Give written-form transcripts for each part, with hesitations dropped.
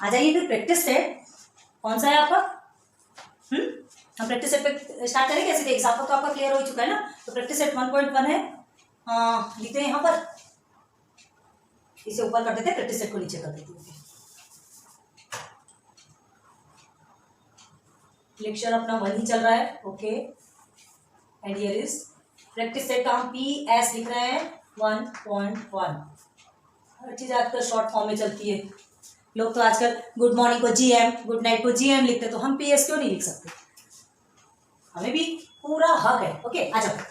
आ जाइए फिर practice set कौन सा है आपका? हम प्रैक्टिस सेट पे स्टार्ट करें कैसे? एग्जाम्पल तो आपका क्लियर हो चुका है ना। तो प्रैक्टिस सेट 1.1 है, लिखते हैं यहाँ पर, इसे ऊपर कर देते हैं, प्रैक्टिस सेट को नीचे कर देते हैं। लेक्चर अपना 1 ही चल रहा है, okay. And here is practice set का हम PS लिख रहे हैं 1.1। हर चीज आजकल शॉर्ट फॉर्म में चलती है। लोग तो आजकल गुड मॉर्निंग को GM, गुड नाइट को GM लिखते, तो हम PS क्यों नहीं लिख सकते? हमें भी पूरा हक है, ओके। अच्छा,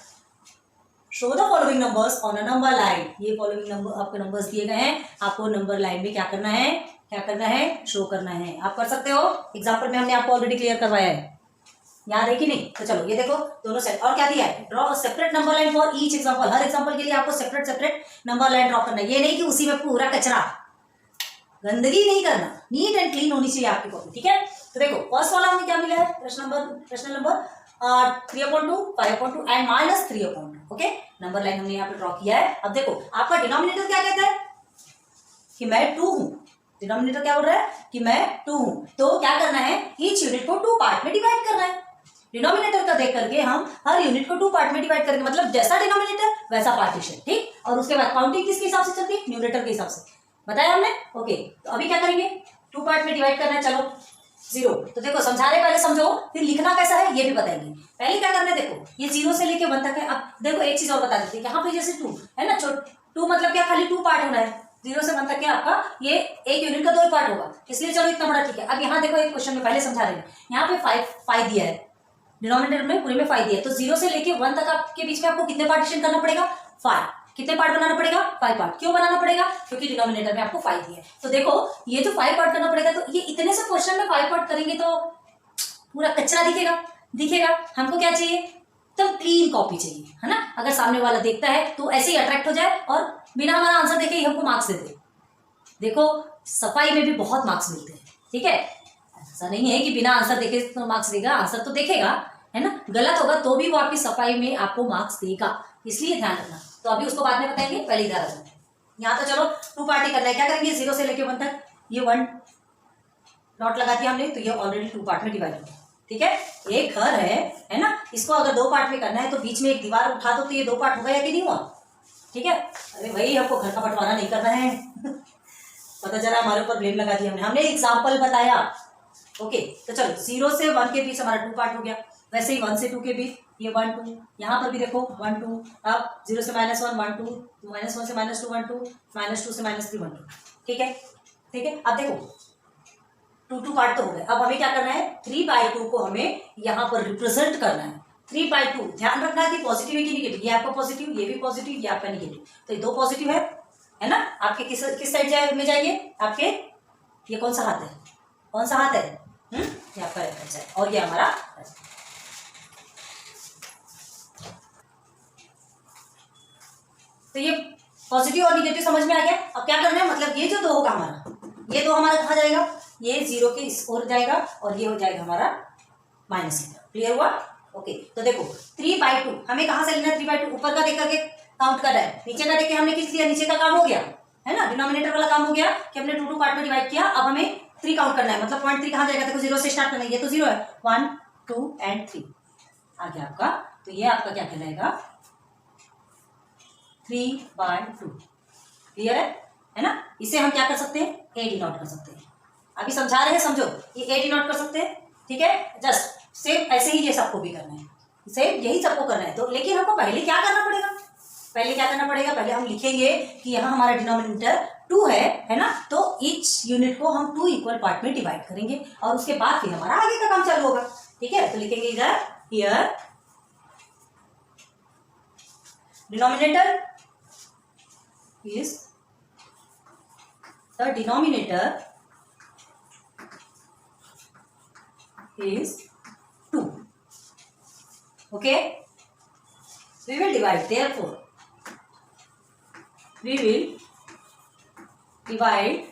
show the following numbers on a number line. ये फॉलोइंग नंबर आपके नंबर्स दिए गए हैं, आपको नंबर लाइन में क्या करना है, शो करना है। आप कर सकते हो, एग्जाम्पल में हमने आपको ऑलरेडी क्लियर करवाया है, याद है कि नहीं? तो चलो ये देखो दोनों सेट, और क्या दिया है, draw a separate number line for each example. Her example के लिए आपको सेपरेट नंबर लाइन ड्रॉ करना है। ये नहीं कि उसी में पूरा कचरा, गंदगी नहीं करना, नीट एंड क्लीन होनी चाहिए आपकी कॉपी, ठीक है। तो देखो फर्स्ट वाला हमें क्या मिला है, प्रश्न number 3/2, 5/2 and -3/2, okay. Number line हमने यहाँ पे ड्रॉ किया है। अब देखो आपका डिनोमिनेटर क्या कहता है कि मैं 2 हूं। डिनोमिनेटर क्या बोल रहा है कि मैं 2 हूं। तो क्या करना है, ईच यूनिट को 2 पार्ट में डिवाइड करना है। डिनोमिनेटर का देख करके हम हर यूनिट को 2 पार्ट में डिवाइड करेंगे, मतलब जैसा डिनोमिनेटर वैसा पार्टीशन, ठीक। और उसके बाद काउंटिंग किसके हिसाब से चलती है, न्यूमरेटर के हिसाब से, बताया हमने, ओके। तो अभी क्या करेंगे, 2 पार्ट में डिवाइड करना है। चलो 0, तो देखो समझा रहे, पहले समझो, फिर लिखना कैसा है ये भी बताएंगे। पहले क्या करना है, देखो ये 0 से लेके 1 तक है। अब देखो एक चीज और बता देते हैं, यहाँ पे जैसे 2 है ना, 2 मतलब क्या, खाली 2 पार्ट होना है। 0 से 1 तक क्या आपका ये एक यूनिट का 2 पार्ट होगा, इसलिए चलो इतना बड़ा ठीक है। अब यहाँ देखो एक क्वेश्चन में पहले समझा रहे हैं, यहाँ पे 5 दिया है, डिनोमिनेटर में पूरे में 5 दिया है। तो 0 से लेके 1 तक आपके बीच में आपको कितने पार्टीशन करना पड़ेगा, 5। कितने पार्ट बनाना पड़ेगा, 5 पार्ट। क्यों बनाना पड़ेगा, क्योंकि डिनोमिनेटर में आपको 5 दिया है। तो देखो ये जो 5 पार्ट करना पड़ेगा, तो ये इतने से क्वेश्चन में 5 पार्ट करेंगे तो पूरा कचरा दिखेगा। हमको क्या चाहिए, तो क्लीन कॉपी चाहिए, है ना। अगर सामने वाला देखता है तो ऐसे ही अट्रैक्ट हो जाए और बिना हमारा आंसर देखे ही हमको मार्क्स दे दे। देखो सफाई में भी बहुत मार्क्स मिलते हैं, ठीक है। ऐसा नहीं है कि बिना आंसर देखे तो मार्क्स देगा, आंसर तो देखेगा, है ना। गलत होगा तो भी वो आपकी सफाई में आपको मार्क्स देगा, इसलिए ध्यान रखना। तो अभी उसको बाद में बताएंगे, पहले इधर आ जाए। यहाँ तो चलो 2 पार्टी करना है, क्या करेंगे, 0 से लेके 1 तक, ये 1 डॉट लगा दिया हमने, तो ये ऑलरेडी 2 पार्ट में डिवाइड हो गया, ठीक है। एक घर है ना, इसको अगर 2 पार्ट में करना है तो बीच में एक दीवार उठा दो, तो ये 2 पार्ट हो गया कि नहीं हुआ, ठीक है। अरे भाई हमको घर का बंटवारा नहीं करना है पता चला हमारे ऊपर ब्लेम लगा दिया हमने एग्जाम्पल बताया, ओके। तो चलो 0 से 1 के बीच हमारा 2 पार्ट हो गया। वैसे ही 1 से 2 के बीच ये 1 2, यहाँ पर भी देखो 1 2। अब 0 से -1 1 2, -1 से -2 1 2, -2 से -3 1 2, ठीक है। अब देखो 2 पार्ट तो हो गए। अब हमें क्या करना है, 3/2 को हमें यहाँ पर रिप्रेजेंट करना है। 3/2 ध्यान रखना है कि पॉजिटिव है कि निगेटिव। ये आपका पॉजिटिव, ये भी पॉजिटिव, ये आपका निगेटिव। तो ये 2 पॉजिटिव है ना। आपके किस साइड में जाएंगे, आपके ये कौन सा हाथ है, ये आपका राइट है, और ये हमारा। तो ये पॉजिटिव और निगेटिव समझ में आ गया। अब क्या करना है, मतलब ये जो 2 होगा हमारा, ये 2 हमारा कहाँ जाएगा, ये 0 के इस ओर जाएगा, और ये हो जाएगा हमारा माइनस। क्लियर हुआ, ओके। तो देखो 3/2 हमें कहाँ से लेना है, 3/2 ऊपर का देख करके काउंट कर रहा है, नीचे का देख के हमने किस लिया, नीचे का काम हो गया, है ना। डिनोमिनेटर वाला काम हो गया कि हमने 2 पार्ट में डिवाइड किया। अब हमें 3 काउंट करना है, मतलब 0.3 कहाँ जाएगा, देखो 0 से स्टार्ट करना है, ये तो 0 है, 1 2 एंड 3 आ गया आपका। तो ये आपका क्या कहलाएगा, 3/2। क्लियर है ना। इसे हम क्या कर सकते हैं, ए डिनोट कर सकते हैं। अभी समझा रहे हैं, समझो, ये ए डिनोट कर सकते हैं, ठीक है। जस्ट सेम ऐसे ही ये सबको भी करना है, सेम यही सबको करना है। तो लेकिन हमको पहले क्या करना पड़ेगा, पहले हम लिखेंगे कि यहाँ हमारा डिनोमिनेटर 2 है ना। तो ईच यूनिट को हम 2 इक्वल पार्ट में डिवाइड करेंगे, और उसके बाद फिर हमारा आगे का काम चालू होगा, ठीक है। तो लिखेंगे इधर, here denominator is the denominator is 2, okay. We will divide, therefore we will divide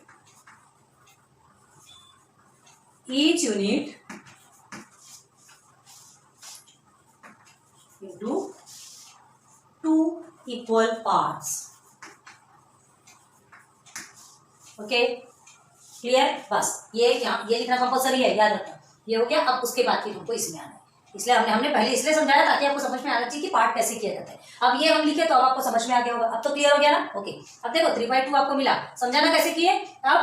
each unit into 2 equal parts, okay. Clear, बस ये यहाँ ये लिखना कंपलसरी है, याद रखना। ये हो गया। अब उसके बाद फिर हमको इसमें आना है, इसलिए हमने पहले इसलिए समझाया ताकि आपको समझ में आना चाहिए कि पार्ट कैसे किया जाता है। अब ये हम लिखे तो अब आपको समझ में आ गया होगा, अब तो क्लियर हो गया ना। ओके, अब देखो 3/2 आपको मिला, समझाना कैसे किए। अब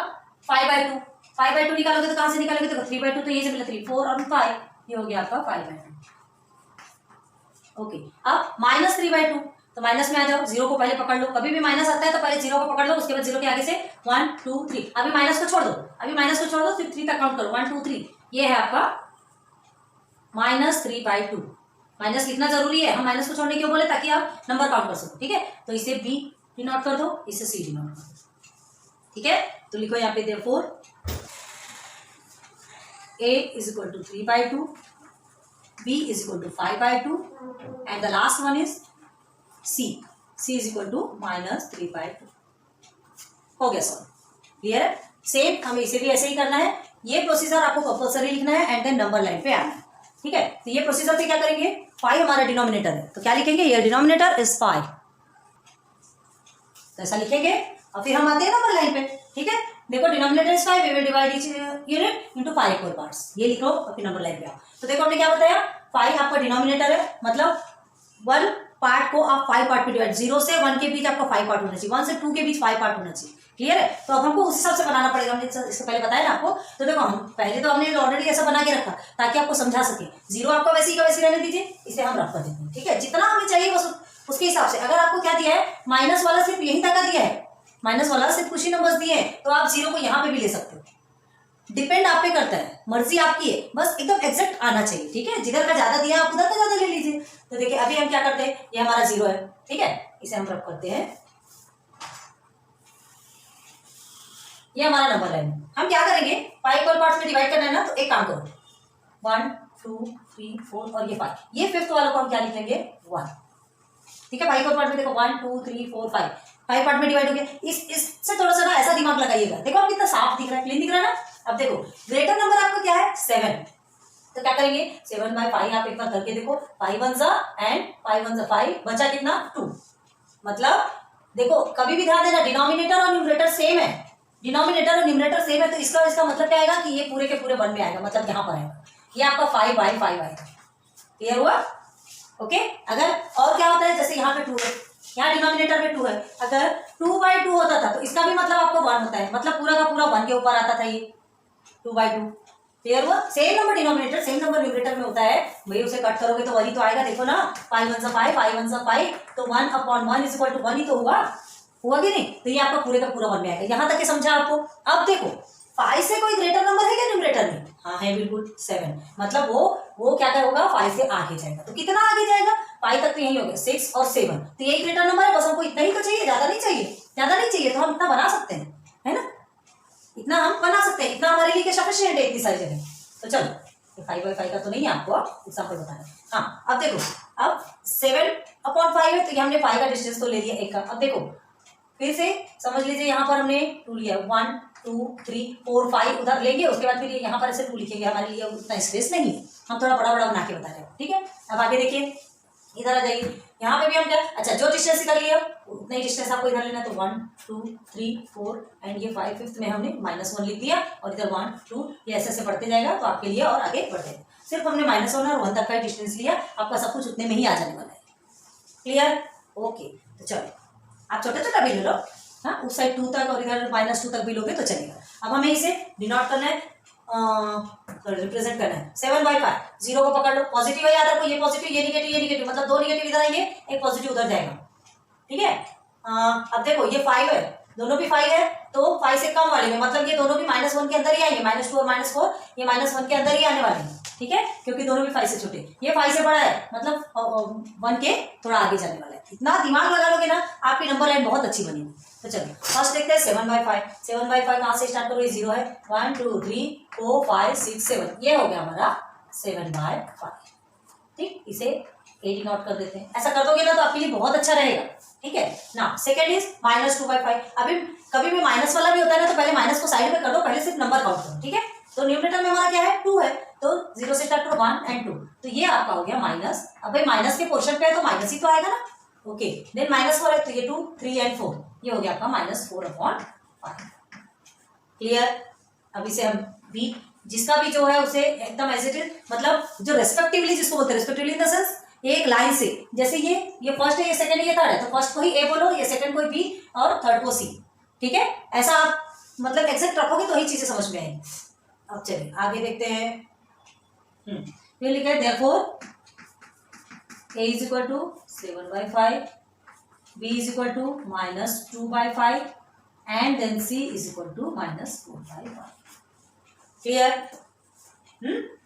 5/2, 5/2 निकालोगे तो कहां से निकालोगे, देखो 3/2 तो ये से मिला 3, 4 और 5, ये हो गया आपका 5/2। ओके, अब -3/2 तो माइनस में आ जाओ, जीरो को पहले पकड़ लो, कभी भी माइनस आता है तो पहले जीरो को पकड़ लो, उसके बाद जीरो के आगे से 1 2 3, अभी माइनस को छोड़ दो, फिर 3 तक काउंट करो, 1 2 3, ये है आपका -3/2। माइनस लिखना जरूरी है, हम माइनस को छोड़ने क्यों बोले, ताकि आप नंबर काउंट कर सको, ठीक है। तो इसे बी डिनोट कर दो, इसे सी डिनोट कर दो, ठीक है। तो लिखो यहाँ पे therefore A is equal to 3/2, B is equal to 5/2 and the last one is C is equal to -3/2। हो गया सॉल्व, क्लियर है। सेम हमें इसे भी ऐसे ही करना है, ये प्रोसीजर आपको कंपल्सरी लिखना है एंड देन नंबर लाइन पे आना है, ठीक है। तो ये प्रोसीजर से क्या करेंगे, 5 हमारा डिनोमिनेटर है तो क्या लिखेंगे, ये डिनोमिनेटर इज 5, तो ऐसा लिखेंगे और फिर हम आते हैं नंबर लाइन पे, ठीक है। देखो denominator is 5, we will divide each unit into 5 equal parts, ये लिखो और फिर नंबर लाइन पे आओ। तो देखो हमने क्या बताया, 5 आपका डिनोमिनेटर है, मतलब 1 पार्ट को आप 5 पार्ट में डिवाइड, 0 से 1 के बीच आपका 5 पार्ट होना चाहिए, 1 से 2 के बीच 5 पार्ट होना चाहिए, क्लियर है। तो अब हमको उस हिसाब से बनाना पड़ेगा, हमने इससे पहले बताया ना आपको। तो देखो हम पहले तो हमने ऑलरेडी ऐसा बना के रखा ताकि आपको समझा सके, 0 आपका वैसे ही का वैसे रहने दीजिए, इसे हम रख कर देते हैं, ठीक है। जितना हमें चाहिए बस उसके हिसाब से। अगर आपको क्या दिया है, माइनस वाला सिर्फ यही तक दिया है, माइनस वाला सिर्फ कुछ ही नंबर्स दिए हैं, तो आप 0 को यहाँ पे भी ले सकते हो, डिपेंड आप पे करता है, मर्जी आपकी है, बस एकदम एग्जैक्ट आना चाहिए, ठीक है। जिधर का ज्यादा दिया आप उधर का ज्यादा ले लीजिए। तो देखिए अभी हम क्या करते हैं, ये हमारा 0 है, ठीक है, इसे हम रख करते हैं, ये हमारा नंबर लाइन। हम क्या करेंगे, 5 इक्वल पार्ट्स में डिवाइड करना है ना, तो एक काम करो, 1 2 3 4 और ये 5, ये फिफ्थ वालों को हम क्या लिख लेंगे, 1, ठीक है। 5 इक्वल पार्ट में देखो 1 2 3 4 5, 5 पार्ट में डिवाइड हो गया। इससे थोड़ा सा ना ऐसा दिमाग लगाइएगा, देखो अब कितना साफ दिख रहा है, क्लीन दिख रहा है ना। अब देखो ग्रेटर नंबर आपको क्या है, 7, तो क्या करेंगे, 7/5 आप एक बार करके देखो, 5 1 एंड 5 1 5, बचा कितना 2। मतलब देखो कभी भी ध्यान देना, डिनोमिनेटर और न्यूमरेटर सेम है, डिनोमिनेटर और न्यूमरेटर सेम है, तो इसका मतलब क्या आएगा कि ये पूरे के पूरे 1 में आएगा, मतलब यहाँ पर आएगा, ये आपका 5/5 आएगा, क्लियर हुआ। ओके, अगर और क्या होता है, जैसे यहाँ पे 2 है, यहाँ डिनोमिनेटर में 2 है, अगर 2/2 होता था तो इसका भी मतलब आपको 1 होता है, मतलब पूरा का पूरा 1 के ऊपर आता था, ये 2/2, क्लियर हुआ। Same number denominator same number numerator में होता है, भाई उसे कट करोगे तो वही तो आएगा, देखो ना 5 1 5, 5 1 5, तो 1/1 इज इक्वल टू 1 ही तो हुआ कि नहीं। तो ये आपका पूरे का पूरा 1 में आएगा, यहाँ तक के समझा आपको। अब देखो 5 से कोई ग्रेटर नंबर है क्या न्यूमरेटर में, हाँ है बिल्कुल, 7, मतलब वो क्या होगा, 5 से आगे जाएगा, तो कितना आगे जाएगा, 5 तक तो यही हो गया, 6 और 7, तो यही ग्रेटर नंबर है, बस हमको इतना ही तो चाहिए, ज्यादा नहीं चाहिए, तो हम इतना बना सकते हैं, है ना, इतना हम बना सकते हैं, इतना हमारे लिए सफिशिएंट है इतनी सारी जगह। तो चलो 5/5 का तो नहीं है, आपको एग्जाम्पल बताना। हाँ अब देखो, अब 7/5 है, तो ये हमने 5 का डिस्टेंस तो ले लिया, 1 का। अब देखो फिर से समझ लीजिए, यहाँ पर हमने 2 लिया, 1 2 3 4 5 उधर लेंगे, उसके बाद फिर यहाँ पर ऐसे 2 लिखेंगे, हमारे लिए उतना स्पेस नहीं है, हम थोड़ा बड़ा बड़ा बना के बता रहे हैं, ठीक है। अब आगे देखिए, इधर आ जाइए, यहाँ पे भी हम क्या, अच्छा जो डिस्टेंस कर लिया उतना ही डिस्टेंस आपको इधर लेना, तो 1 2 3 4 एंड ये 5 फिफ्थ में हमने -1 लिख दिया, और इधर 1 2, ये ऐसे ऐसे बढ़ते जाएगा, तो आपके लिए और आगे बढ़ जाएगा। सिर्फ हमने -1 और 1 तक का डिस्टेंस लिया, आपका सब कुछ उतने में ही आ जाने वाला है, क्लियर। ओके, तो चलो आप छोटा छोटा भी ले लो, हाँ उस साइड 2 तक और इधर -2 तक भी लोगे तो चलेगा। अब हमें इसे डिनोट करना है, रिप्रेजेंट करना है, 7/5, 0 को पकड़ लो, पॉजिटिव है, याद रखो ये पॉजिटिव ये निगेटिव, मतलब 2 निगेटिव इधर आएंगे, एक पॉजिटिव उधर जाएगा, ठीक है। अब देखो ये 5 है, दोनों भी 5 है, तो 5 से कम वाले में, मतलब ये दोनों भी -1 के अंदर ही आएंगे, -2 और -4 ये -1 के अंदर ही आने वाले हैं, ठीक है, क्योंकि दोनों भी 5 से छोटे, ये 5 से बड़ा है, मतलब 1 के थोड़ा आगे जाने वाला है। इतना दिमाग लगा लोगे ना, आपकी नंबर लाइन बहुत अच्छी बनेगी। तो चलो फर्स्ट देखते हैं 7/5, 7/5 कहाँ से स्टार्ट करो, ये 0 है, 1 2 3 4 5 6 7, ये हो गया हमारा 7/5, ठीक, इसे 8 नोट कर देते हैं। ऐसा कर दोगे ना तो आपके लिए बहुत अच्छा रहेगा, ठीक है ना। सेकंड इज -2/5, अभी कभी भी माइनस वाला भी होता है ना, तो पहले माइनस को साइड में कर दो, पहले सिर्फ नंबर काउंट करो, ठीक है। तो न्यूमरेटर में हमारा क्या है, 2 है, तो 0 से स्टार्ट करो, 1 एंड 2, तो ये आपका हो गया माइनस। अब भाई माइनस के पोर्शन पे है तो माइनस ही तो आएगा ना, ओके। देन -4 है, तो ये 2 3 एंड 4, ये हो गया आपका -4/5, क्लियर। अब इसे हम बी, जिसका भी जो है उसे एकदम एज इट इज, मतलब जो रेस्पेक्टिवली जिसको बोलते हैं, रेस्पेक्टिवली इन द सेंस एक लाइन से, जैसे ये फर्स्ट है, ये सेकंड है, ये थर्ड है, तो फर्स्ट को ही ए बोलो, ये सेकंड को बी और थर्ड को सी। ठीक है, ऐसा आप मतलब एग्जैक्ट रखोगे तो ही चीजें समझ में आएंगी। अब चलिए आगे देखते हैं। फिर लिखा है therefore A is equal to 7/5, B is equal to -2/5 and then C is equal to -4/5। Clear?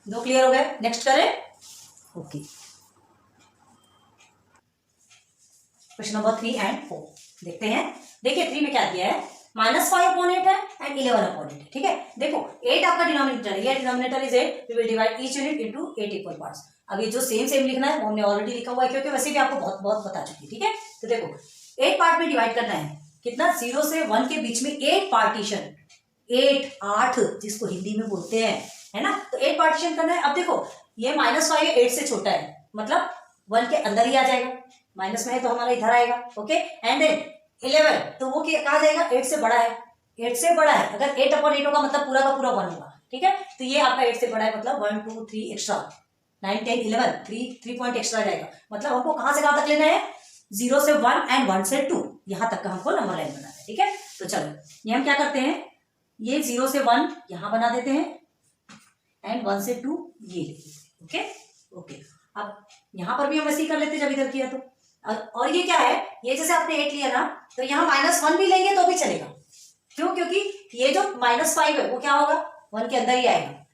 दो क्लियर हो गए। नेक्स्ट करें। ओके, क्वेश्चन नंबर 3 एंड 4 देखते हैं। देखिए 3 में क्या दिया है, -5/8 है एंड 11/8 है। ठीक है, देखो 8 आपका डिनोमिनेटर है, ये denominator is 8, we will divide each unit into 8 equal parts. अब ये जो सेम लिखना है वो हमने ऑलरेडी लिखा हुआ है, क्योंकि वैसे भी आपको बहुत बहुत बता चुकी है। ठीक है, तो देखो 8 पार्ट में डिवाइड करना है, कितना 0 से 1 के बीच में 8 पार्टीशन, 8 जिसको हिंदी में बोलते हैं, है ना, तो 8 पार्टीशन करना है। अब देखो ये -5 है, 8 से छोटा है, मतलब 1 के अंदर ही आ जाएगा, माइनस में है तो हमारा इधर आएगा। ओके, एंड देन 11 तो वो कहा जाएगा 8 से बड़ा है, 8 से बड़ा है, अगर 8/8 होगा मतलब पूरा का पूरा 1 होगा। ठीक है, तो ये आपका 8 से बड़ा है, मतलब 1 2 3 एक्स्ट्रा, 9 10 11 3 पॉइंट एक्स्ट्रा जाएगा। मतलब हमको कहां से कहां तक लेना है, 0 से 1 एंड 1 से 2, यहां तक का हमको नंबर लाइन बनाना है। ठीक है, तो चलो ये हम क्या करते हैं, ये 0 से 1 यहां बना देते हैं एंड 1 से 2 ये लेते हैं। ओके ओके, अब यहां पर भी हम वैसे ही कर लेते जब इधर किया तो। और ये क्या है, ये जैसे आपने 8 लिया ना, तो यहाँ -1 भी लेंगे तो भी चलेगा। क्यों? क्योंकि ये जो -5 है वो क्या होगा, 1 के अंदर ही आएगा।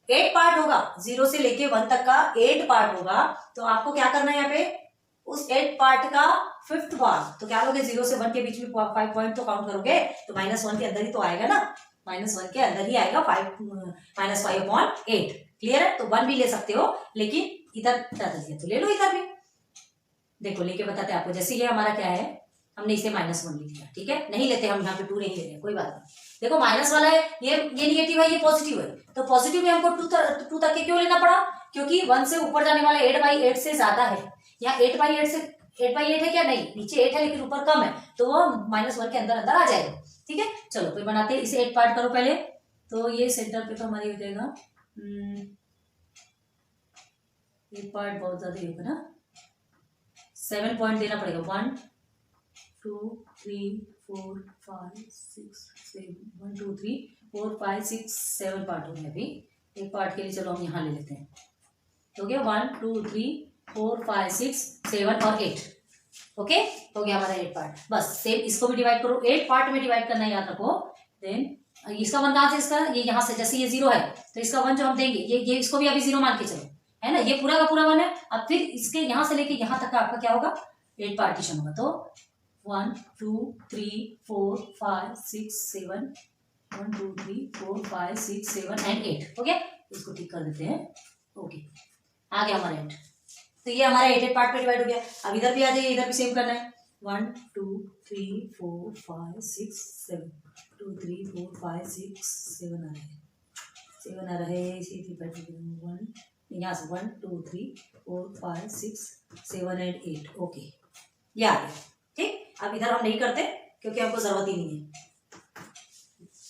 8 पार्ट होगा, 0 से लेके 1 तक का 8 पार्ट होगा, तो आपको क्या करना है यहाँ पे, उस 8 पार्ट का 5th पार्ट, तो क्या लोगे 0 से 1 के बीच में 5 पॉइंट तो काउंट करोगे, तो -1 के अंदर ही तो आएगा ना, -1 के अंदर ही आएगा -5/8। क्लियर है? तो 1 भी ले सकते हो, लेकिन इधर ज्यादा दिया तो ले लो इधर भी। देखो लेके बताते हैं आपको, जैसे ये हमारा क्या है, हमने इसे -1 लिख दिया। ठीक है, नहीं लेते हम यहाँ पे 2 नहीं ले रहे, कोई बात नहीं। देखो माइनस वाला है, ये निगेटिव है, ये पॉजिटिव है, तो पॉजिटिव में हमको 2 तक के क्यों लेना पड़ा, क्योंकि 1 से ऊपर जाने वाला 8/8 से ज्यादा है। यहाँ 8/8 से 8/8 है क्या, नहीं, नीचे 8 है लेकिन ऊपर कम है, तो वो -1 के अंदर अंदर आ जाएगा। ठीक है, चलो फिर बनाते हैं इसे। 8 पार्ट करो पहले, तो ये सेंटर पे तो हमारी हो जाएगा 8 पार्ट, बहुत ज्यादा ही होगा ना, 7 पॉइंट देना पड़ेगा, 1 2 3 4 5 6 7 1 2 3 4 5 6 7 पार्ट हो गए। अभी एक पार्ट के लिए चलो हम यहाँ ले लेते हैं, तो गया 1 2 3 4 5 6 7 और 8। ओके, हो गया हमारा 8 पार्ट। बस सेम इसको भी डिवाइड करो, 8 पार्ट में डिवाइड करना है, याद रखो। देन इसका 1 कहाँ से, इसका ये यहाँ से, जैसे ये 0 है तो इसका 1 जो हम देंगे, ये इसको भी अभी 0 मान के चलो, है ना, ये पूरा का पूरा 1 है। अब फिर इसके यहाँ से लेके यहाँ तक का आपका क्या होगा, 8 पार्टीशन होगा, तो 1 2 3 4 5 6 7 1 2 3 4 5 6 7 एंड 8 हो गया। इसको ठीक कर देते हैं। ओके, आ गया हमारा 8, तो ये हमारा 8 पार्ट में डिवाइड हो गया। अब इधर भी आ जाइए, इधर भी सेम करना है, 1 2 3 4 5 6 7 2 3 4 5 6 7 आ रहे हैं, 7 आ रहे हैं, इसी 1 यहाँ से 1 2 3 4 5 6 7 एंड 8। ओके, ये आ गया। ठीक, अब इधर हम नहीं करते क्योंकि हमको जरूरत ही नहीं है,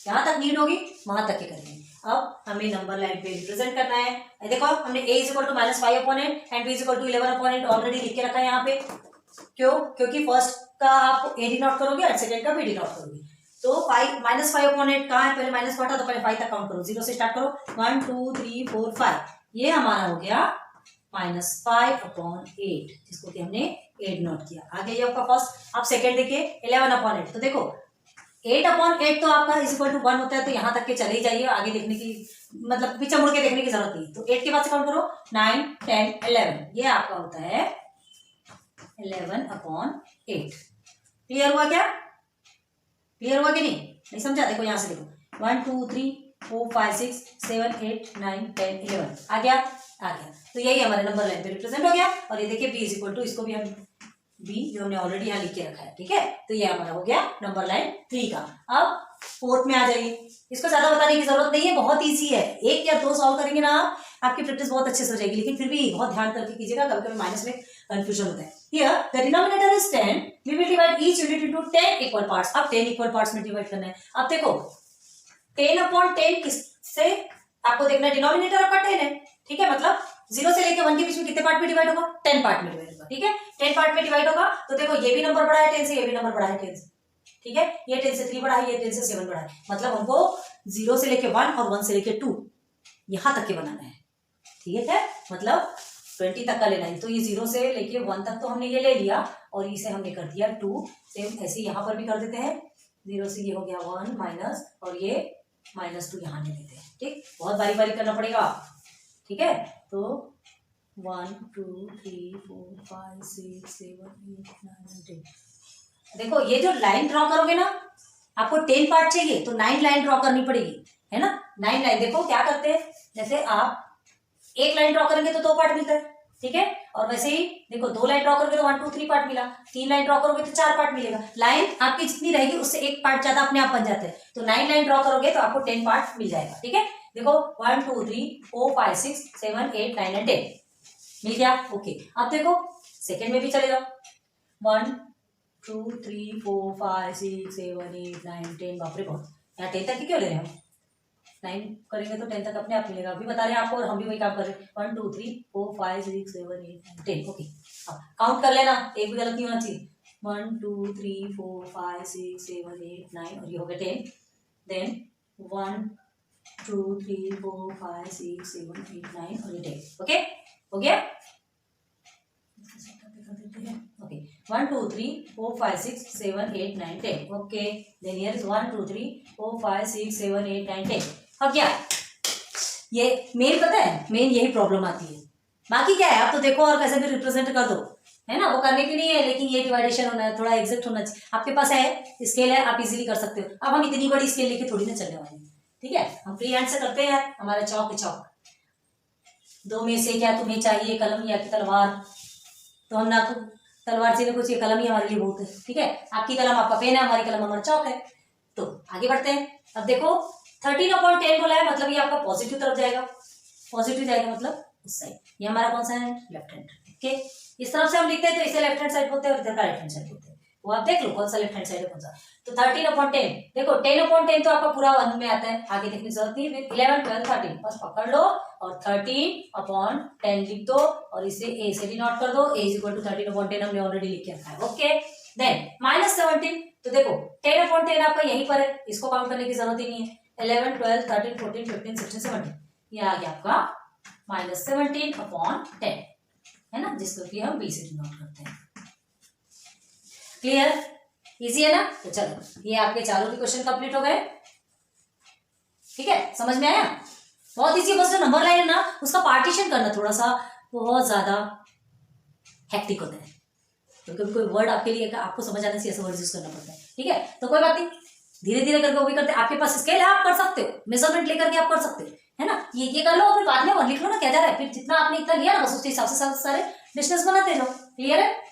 जहां तक नीड होगी वहां तक के करेंगे। अब हमें नंबर लाइन पे रिप्रेजेंट करना है। देखो हमने a = -5/8 एंड b = 11/8 ऑलरेडी लिख के रखा है यहाँ पे। क्यों? क्योंकि फर्स्ट का आप a डिनोट करोगे और सेकंड का b डिनोट करोगे। तो -5/8 कहाँ है, पहले माइनस का था तो पहले 5 तक काउंट करो, 0 से स्टार्ट करो, 1 2 3 4 5, ये हमारा हो गया -5/8, जिसको कि हमने 8 नोट किया। आगे ये आपका फर्स्ट। अब सेकंड देखिए 11/8, तो देखो 8/8 तो आपका = 1 होता है, तो यहाँ तक के चले ही जाइए, आगे देखने की मतलब पीछे मुड़ के देखने की जरूरत नहीं। तो 8 के बाद से काउंट करो, 9 10 11, ये आपका होता है 11/8। क्लियर हुआ क्या? क्लियर हुआ कि नहीं समझा? देखो यहाँ से देखो 1 2 3 4 5 6 7 8 9 10 11 आ गया। तो यही हमारे नंबर लाइन पे रिप्रेजेंट हो गया। और ये देखिए b = इसको भी हम b जो हमने ऑलरेडी यहाँ लिख के रखा है, ठीक है, तो ये हमारा हो गया नंबर लाइन 3 का। अब फोर्थ में आ जाइए, इसको ज्यादा बताने की जरूरत नहीं है, बहुत ईजी है, 1 या 2 सॉल्व करेंगे ना आपकी प्रैक्टिस बहुत अच्छे से हो जाएगी। लेकिन फिर भी बहुत ध्यान करके कीजिएगा, कभी कभी माइनस में कंफ्यूजन होता है। Here the denominator is 10, we will divide each unit into 10 equal parts. अब 10 इक्वल पार्ट्स में डिवाइड करना है। अब देखो 10/10 किससे आपको देखना है, डिनोमिनेटर आपका 10 है, ठीक है, मतलब 0 से लेके 1 के बीच में कितने पार्ट में डिवाइड होगा, 10 पार्ट में डिवाइड होगा, ठीक है, 10 पार्ट में डिवाइड होगा। तो देखो ये भी नंबर बड़ा है 10 से, ये भी नंबर बड़ा है 10 से, ठीक है, ये 10 से 3 बड़ा है, ये 10 से 7 बड़ा है, मतलब हमको 0 से लेके 1 और 1 से लेके 2 यहां तक के बनाना है, ठीक है, मतलब 20 तक का लेना है। तो ये 0 से लेके 1 तक तो हमने ये ले लिया और इसे हमने कर दिया 2, सेम ऐसे यहाँ पर भी कर देते हैं, 0 से ये हो गया 1 माइनस और ये -2 यहाँ ले लेते हैं, ठीक, बहुत बारी बारी करना पड़ेगा, ठीक है। तो 1 2 3 4 5 6 7 8 9 10, देखो ये जो लाइन ड्रॉ करोगे ना, आपको 10 पार्ट चाहिए तो 9 लाइन ड्रॉ करनी पड़ेगी, है ना, 9 लाइन। देखो क्या करते हैं, जैसे आप एक लाइन ड्रॉ करेंगे तो 2 पार्ट मिलता है, ठीक है, और वैसे ही देखो 2 लाइन ड्रॉ करोगे तो 1 2 3 पार्ट मिला, 3 लाइन ड्रॉ करोगे तो 4 पार्ट मिलेगा। लाइन आपकी जितनी रहेगी उससे एक पार्ट ज्यादा अपने आप बन जाते हैं, तो 9 लाइन ड्रॉ करोगे तो आपको 10 पार्ट मिल जाएगा, ठीक है। देखो 1 2 3 4 5 6 7 8 9 एंड 10 मिल गया, ओके। अब देखो सेकेंड में भी चले जाओ, 1 2 3 4 5 6 7 8 9 10, बाप रे बहुत, यहाँ 10 तक क्यों ले रहे हैं हम, 9 करेंगे तो 10 तक अपने आप मिलेगा, अभी बता रहे हैं आपको और हम भी वही काम कर रहे हैं। 1 2 3 4 5 6 7 8 9 10, ओके। अब काउंट कर लेना, एक भी गलत नहीं होना चाहिए, 1 2 3 4 5 6 7 8 9 और ये हो गया 10, देन 1 2 3 4 5 6 7 8 9 और ये 10, ओके हो गया, okay. 1 2 3 4 5 6 7 8 9 10, okay, then here is 1 2 3 4 5 6 7 8 9 10। अब क्या ये मेन पता है, मेन यही प्रॉब्लम आती है, बाकी क्या है आप तो देखो और कैसे भी रिप्रेजेंट कर दो, है ना, वो करने की नहीं है, लेकिन ये डिवाइडेशन होना है, थोड़ा एग्जैक्ट होना चाहिए। आपके पास है स्केल है, आप इजीली कर सकते हो। अब हम इतनी बड़ी स्केल लेके थोड़ी ना चलने वाले, ठीक है, हम फ्री हैंड से करते हैं, हमारा चौक है चौक, 2 में से क्या तुम्हें चाहिए, कलम या तलवार, तो हम ना तलवार से कुछ, ये कलम ही हमारे लिए बहुत है, ठीक है, आपकी कलम आपका पेन है, हमारी कलम हमारा चौक है। तो आगे बढ़ते हैं, अब देखो 13/10 बोला है, मतलब ये आपका पॉजिटिव तरफ जाएगा, पॉजिटिव जाएगा मतलब इस साइड, ये हमारा कौन सा है, लेफ्ट हैंड, ओके। इस तरफ से हम लिखते हैं तो इसे लेफ्ट हैंड साइड बोलते हैं और इधर का राइट हैंड साइड बोलते हैं, वो आप देख लो कौन सा लेफ्ट हैंड साइड है कौन सा। तो 13/10, देखो 10/10 तो आपका पूरा 1 में आता है, आगे देखने की जरूरत नहीं, फिर 11 12 13 बस पकड़ लो और 13/10 लिख दो और इसे a से भी नोट कर दो, a = 13/10 हमने ऑलरेडी लिख के रखा है, ओके। देन -17, तो देखो 10/10 आपका यहीं पर है, इसको काउंट करने की जरूरत ही नहीं है, 11 12 13 14 15 16 17, ये आ गया आपका -17/10, है ना, जिसको कि हम b से डिनोट करते हैं। क्लियर, इजी है ना। तो चलो ये आपके चारों के क्वेश्चन कंप्लीट हो गए, ठीक है, समझ में आया, बहुत इजी, बस जो नंबर लाइन है ना उसका पार्टीशन करना थोड़ा सा बहुत ज्यादा हेक्टिक होता है, तो कभी कोई वर्ड आपके लिए आपको समझ आने से ऐसा वर्ड यूज करना पड़ता है, ठीक है, तो कोई बात नहीं, धीरे धीरे करके वो भी करते हैं। आपके पास स्केल है, आप कर सकते हो, मेजरमेंट लेकर के आप कर सकते हो, है ना, ये कर लो, फिर बाद में लिख लो ना क्या जा रहा है, फिर जितना आपने इतना लिया ना बस उसके हिसाब से सारे डिस्टेंस बनाते जाओ, क्लियर है।